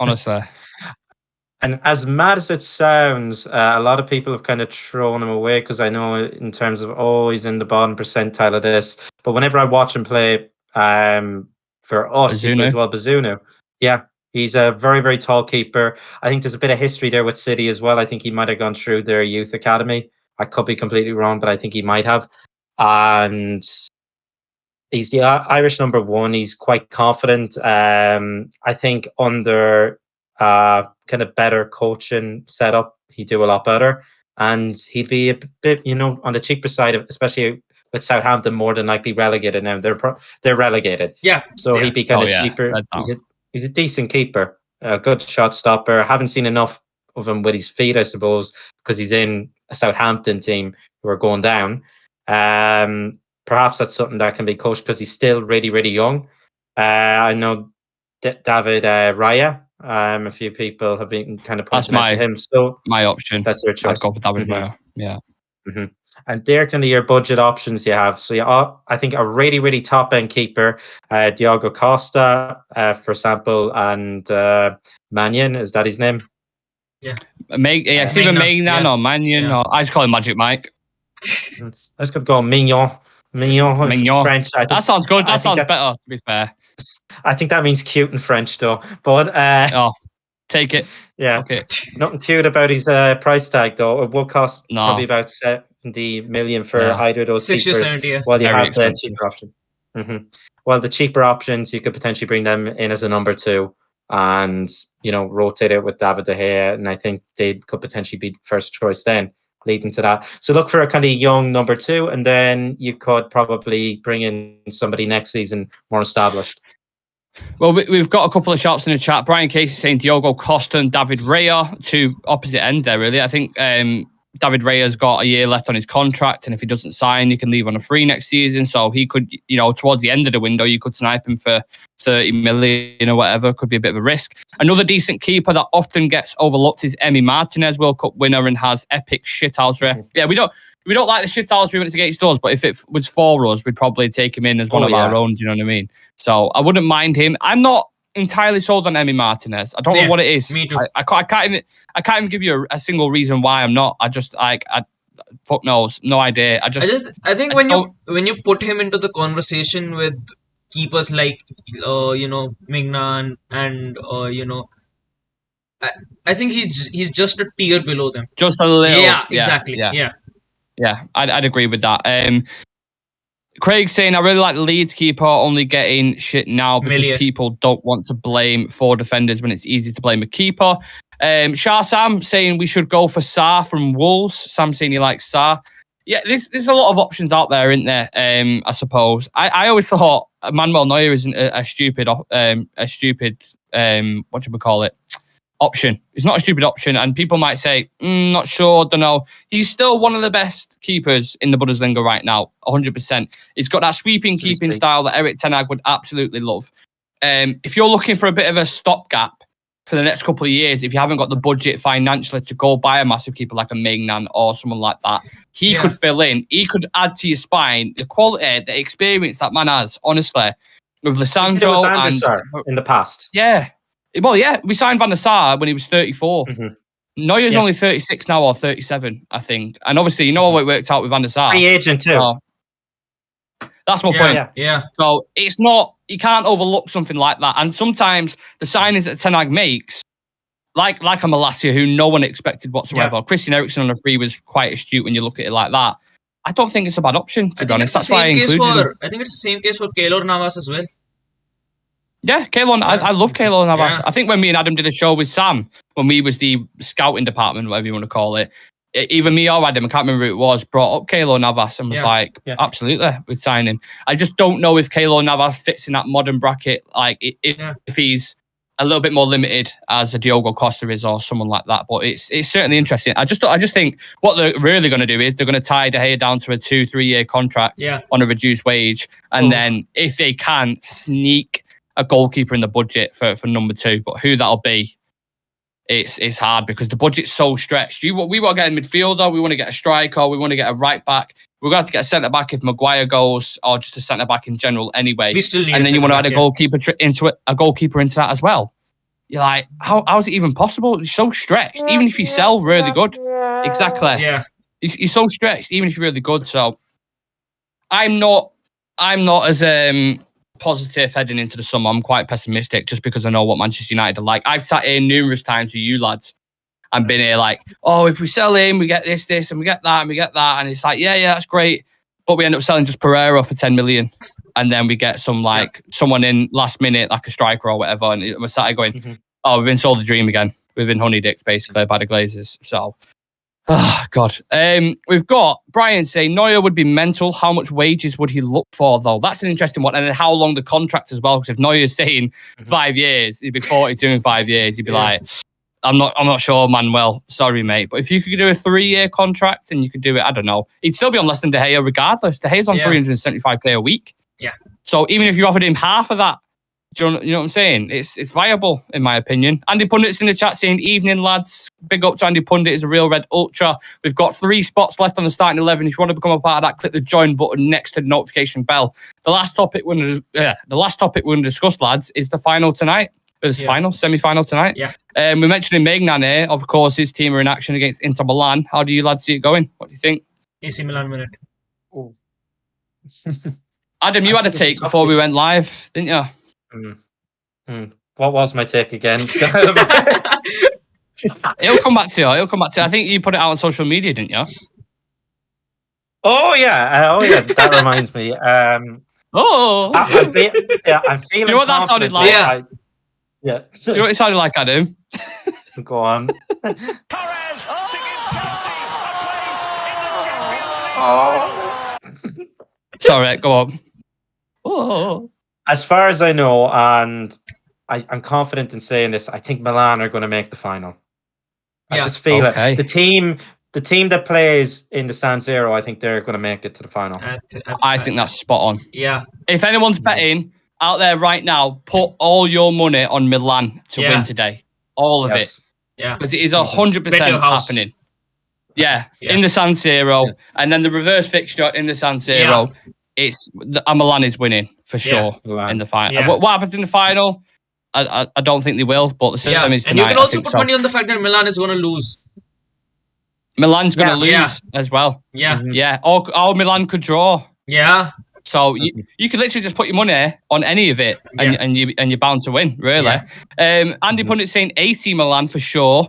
Honestly. And as mad as it sounds, a lot of people have kind of thrown him away, because I know in terms of, he's in the bottom percentile of this. But whenever I watch him play, for us, he plays well. Bazunu. Yeah, he's a very, very tall keeper. I think there's a bit of history there with City as well. I think he might have gone through their youth academy. I could be completely wrong, but I think he might have. And he's the Irish number 1. He's quite confident. I think under kind of better coaching setup, he'd do a lot better. And he'd be a bit, on the cheaper side, especially with Southampton more than likely relegated now. They're relegated. Yeah. So he'd be kind of cheaper. He's a decent keeper, a good shot stopper. I haven't seen enough of him with his feet, I suppose, because he's in a Southampton team who are going down. Perhaps that's something that can be coached, because he's still really, really young. I know David Raya. A few people have been kind of That's pointing out to him. So my option. that's your I'd choice. go for David Mhm. Raya. Yeah. hmm And they're kind of your budget options you have. So I think a really, really top end keeper, Diogo Costa, for example, and Mannion, is that his name? Yeah. It's either Maignan or Mannion, or I just call him Magic Mike. Let's go Mignon. Mignon. French. I think, That sounds good. I That think sounds better, to be fair. I think that means cute in French, though. But Oh, take it. yeah, Okay. nothing cute about his price tag, though. It will cost No. probably about 70 million for Yeah. either of those 60 or keepers, 70, yeah. while you Very have the expensive. cheaper option. Well, the cheaper options, you could potentially bring them in as a number 2 and, rotate it with David De Gea. And I think they could potentially be first choice then, leading to that. So look for a kind of young number 2, and then you could probably bring in somebody next season more established. Well, we've got a couple of shots in the chat. Brian Casey saying Diogo Costa and David Raya, two opposite ends there, really. I think David Raya's got a year left on his contract, and if he doesn't sign, he can leave on a free next season. So he could, towards the end of the window, you could snipe him for 30 million or whatever. Could be a bit of a risk. Another decent keeper that often gets overlooked is Emi Martinez, World Cup winner, and has epic shithousery. Yeah, we don't like the shithousery when it's against us, but if it was for us, we'd probably take him in as one of our own. Do you know what I mean? So I wouldn't mind him. I'm not entirely sold on Emi Martinez. I don't know what it is. Me too. I can't even give you a single reason why I'm not. I just fuck knows, no idea. I think when you put him into the conversation with keepers like Mignan and I think he's just a tier below them. Just a little. Yeah, exactly. Yeah, I'd agree with that. Craig saying, I really like the Leeds keeper, only getting shit now because people don't want to blame 4 defenders when it's easy to blame a keeper. Shah Sam saying we should go for Sarr from Wolves. Sam saying he likes Sarr. Yeah, there's a lot of options out there, isn't there? I suppose. I always thought Manuel Neuer isn't a stupid what should we call it? Option. It's not a stupid option, and people might say, not sure, don't know. He's still one of the best keepers in the Bundesliga right now, 100%. He's got that sweeping keeping style that Erik Ten Hag would absolutely love. If you're looking for a bit of a stopgap for the next couple of years, if you haven't got the budget financially to go buy a massive keeper like a Maignan or someone like that, he could fill in. He could add to your spine the quality, the experience that man has, honestly, with Lisandro and in the past. Yeah. Well, yeah, we signed Van der Sar when he was 34. Neuer's only 36 now or 37, I think. And obviously, you know how it worked out with Van der Sar. Free agent too. So, that's my point. Yeah. So it's not, you can't overlook something like that. And sometimes the signings that Ten Hag makes, like a Malacia, who no one expected whatsoever. Yeah. Christian Eriksen on a free was quite astute when you look at it like that. I don't think it's a bad option, to be honest. That's why I included him. I think it's the same case for Keylor Navas as well. Yeah, Keylor. I love Keylor Navas. Yeah. I think when me and Adam did a show with Sam, when we was the scouting department, whatever you want to call it, either me or Adam, I can't remember who it was, brought up Keylor Navas and was absolutely, we'd sign him. I just don't know if Keylor Navas fits in that modern bracket, like if he's a little bit more limited as a Diogo Costa is or someone like that. But it's certainly interesting. I just think what they're really going to do is they're going to tie De Gea down to a 2-3 year contract on a reduced wage, and then if they can sneak a goalkeeper in the budget for number 2, but who that'll be, it's hard because the budget's so stretched. We want to get a midfielder, we want to get a striker, we want to get a right back. We're going to have to get a centre back if Maguire goes, or just a centre back in general anyway. And then you want to add a goalkeeper into that as well. You're like, how is it even possible? It's so stretched. Even if you sell really good, exactly. Yeah, you're so stretched. Even if you're really good, so I'm not as positive heading into the summer. I'm quite pessimistic just because I know what Manchester United are like. I've sat here numerous times with you lads and been here like, oh, if we sell him, we get this, and we get that, and it's like, yeah, that's great. But we end up selling just Pereira for 10 million. And then we get someone in last minute, like a striker or whatever. And we're sat here going, oh, we've been sold a dream again. We've been honey dicks basically by the Glazers. So, oh, God. We've got Brian saying Neuer would be mental. How much wages would he look for, though? That's an interesting one. And then how long the contract as well. Because if Neuer's saying 5 years, he'd be 42 in 5 years. He'd be like, I'm not sure, Manuel. Sorry, mate. But if you could do a 3-year contract and you could do it, I don't know. He'd still be on less than De Gea regardless. De Gea's on 375k a week. Yeah. So even if you offered him half of that, Do you know what I'm saying? It's viable, in my opinion. Andy Pundit's in the chat saying, evening, lads. Big up to Andy Pundit. Is a real red ultra. We've got 3 spots left on the starting 11. If you want to become a part of that, click the join button next to the notification bell. The last topic we're going to discuss, lads, is the final tonight. Semi-final tonight. Yeah. We mentioned Maignan here. Of course, his team are in action against Inter Milan. How do you lads see it going? What do you think? AC Milan win it. Oh. Adam, you had a take before we went live, didn't you? What was my take again? He'll come back to you. I think you put it out on social media, didn't you? Oh yeah. That reminds me. I'm feeling. You know what that sounded like? Yeah. Yeah. Do you know what it sounded like, Adam? Go on. Torres to give Chelsea a place in the Champions League. Sorry, go on. Oh. As far as I know, and I'm confident in saying this, I think Milan are going to make the final. I just feel it. The team that plays in the San Siro, I think they're going to make it to the final. I think that's spot on. Yeah. If anyone's betting out there right now, put all your money on Milan to win today. All of it. Yeah. Because it is 100% happening. Yeah, in the San Siro. And then the reverse fixture in the San Siro. It's Milan is winning for sure in the final. Yeah. What happens in the final? I don't think they will, but the same is tonight. And you can also put money on the fact that Milan is going to lose. Milan's going to lose as well. Yeah. Yeah. Or Milan could draw. Yeah. So you could literally just put your money on any of it, and you're bound to win. Really. Yeah. Andy Pundit saying AC Milan for sure.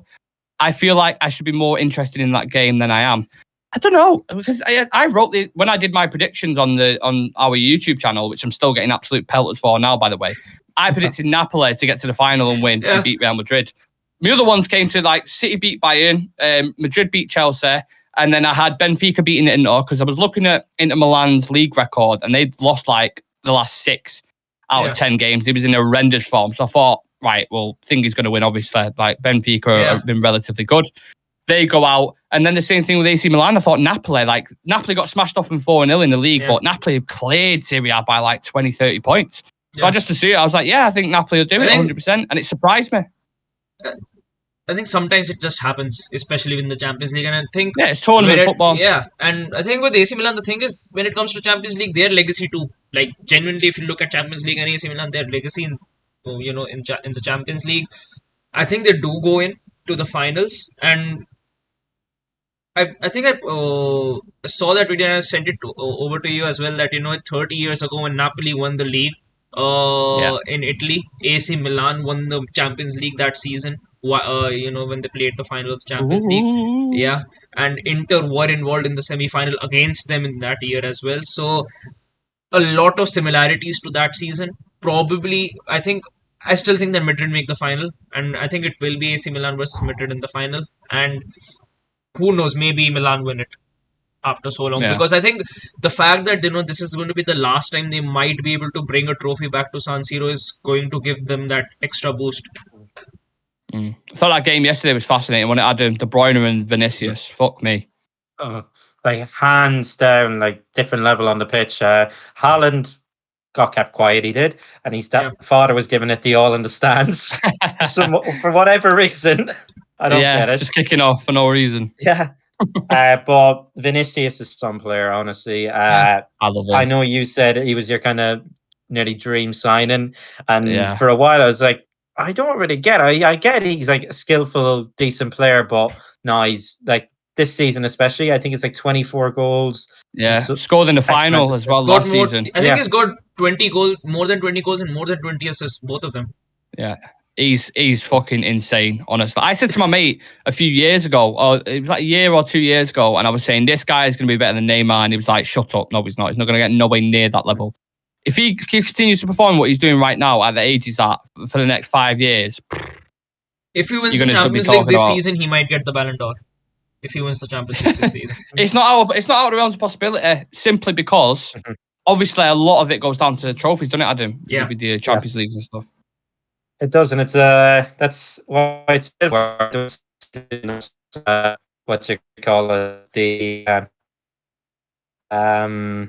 I feel like I should be more interested in that game than I am. I don't know, because I wrote when I did my predictions on our YouTube channel, which I'm still getting absolute pelters for now, by the way. I predicted Napoli to get to the final and win and beat Real Madrid. My other ones came to like City beat Bayern, Madrid beat Chelsea, and then I had Benfica beating Inter because I was looking at Inter Milan's league record and they'd lost like the last 6 out of 10 games. He was in a horrendous form, so I thought, right, well, Thingy's going to win, obviously. Like Benfica have been relatively good. They go out, and then the same thing with AC Milan. I thought Napoli got smashed off in 4-0 in the league, but Napoli cleared Serie A by like 20, 30 points. So I just assumed, I was like, I think Napoli will do it 100%, and it surprised me. I think sometimes it just happens, especially in the Champions League, and I think it's tournament football. Yeah, and I think with AC Milan, the thing is, when it comes to Champions League, their legacy too. Like genuinely, if you look at Champions League and AC Milan, their legacy in the Champions League, I think they do go in to the finals, and I think I saw that video and I sent it over to you as well. That 30 years ago when Napoli won the league in Italy, AC Milan won the Champions League that season. When they played the final of the Champions League, and Inter were involved in the semi-final against them in that year as well. So a lot of similarities to that season. Probably, I still think that Madrid make the final, and I think it will be AC Milan versus Madrid in the final. And who knows, maybe Milan win it after so long, because I think the fact that this is going to be the last time they might be able to bring a trophy back to San Siro is going to give them that extra boost. I thought that game yesterday was fascinating when it had De Bruyne and Vinicius. Fuck me. Like hands down, like different level on the pitch. Haaland got kept quiet, he did, and his father was giving it the all in the stands. For whatever reason, I don't get it. Just kicking off for no reason. Yeah. But Vinicius is some player, honestly. I love him. I know you said he was your kind of nearly dream signing, and for a while I was like, I don't really get it. I get he's like a skillful, decent player, but no, he's like this season especially, I think it's like 24 goals. Yeah, scored in the final as well last season. I think he's got 20 goals, more than 20 goals and more than 20 assists, both of them. Yeah, he's fucking insane, honestly. I said to my mate a few years ago, it was like a year or 2 years ago, and I was saying, this guy is going to be better than Neymar, and he was like, shut up, no, he's not. He's not going to get nowhere near that level. If he continues to perform what he's doing right now at the age he's at for the next 5 years... If he wins the Champions League this season, he might get the Ballon d'Or. If he wins the Champions League this season. It's not out of the realms of possibility, simply because obviously a lot of it goes down to the trophies, doesn't it, Adam? Yeah. With the Champions Leagues and stuff. It does, and it's that's why it's what you call it, the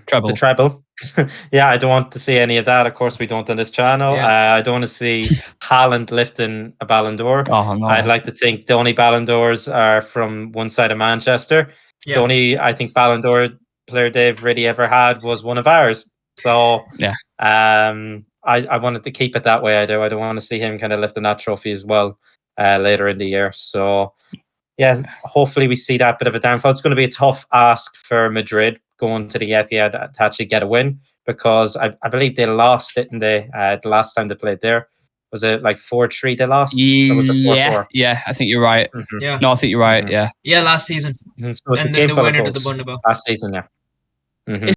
Treble. The treble. Yeah, I don't want to see any of that. Of course, we don't on this channel. Yeah. I don't want to see Haaland lifting a Ballon d'Or. Oh no. I'd like to think the only Ballon d'Ors are from one side of Manchester. The Yeah. only, I think, Ballon d'Or player they've really ever had was one of ours. So Yeah. I wanted to keep it that way. I don't want to see him kind of lifting that trophy as well later in the year. So yeah, hopefully we see that bit of a downfall. It's going to be a tough ask for Madrid going to the Etihad to actually get a win, because I believe they lost, didn't they? The last time they played there, was it like 4-3 they lost? Or was it 4-4? Yeah, I think you're right. Mhm. Yeah. No, I think you're right. Mhm. Yeah. Yeah, last season. So it's And a then game they full of went into the goals Bernabeu. last season, yeah. Mhm.